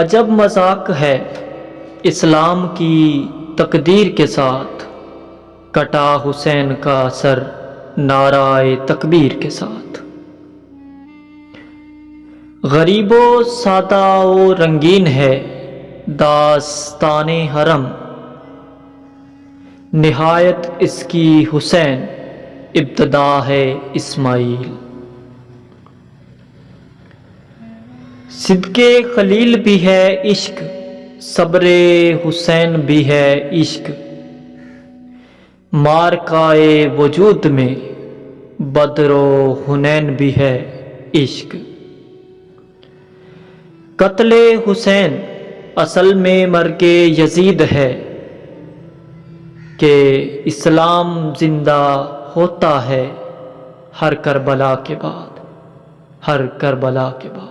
عجب مذاق ہے اسلام کی تقدیر کے ساتھ، کٹا حسین کا سر نعرہ تکبیر کے ساتھ۔ غریب و سادہ و رنگین ہے داستان حرم، نہایت اس کی حسین ابتدا ہے اسماعیل۔ صدق خلیل بھی ہے عشق، صبر حسین بھی ہے عشق، مارکائے وجود میں بدر و حنین بھی ہے عشق۔ قتل حسین اصل میں مرگ یزید ہے کہ اسلام زندہ ہوتا ہے ہر کربلا کے بعد، ہر کربلا کے بعد۔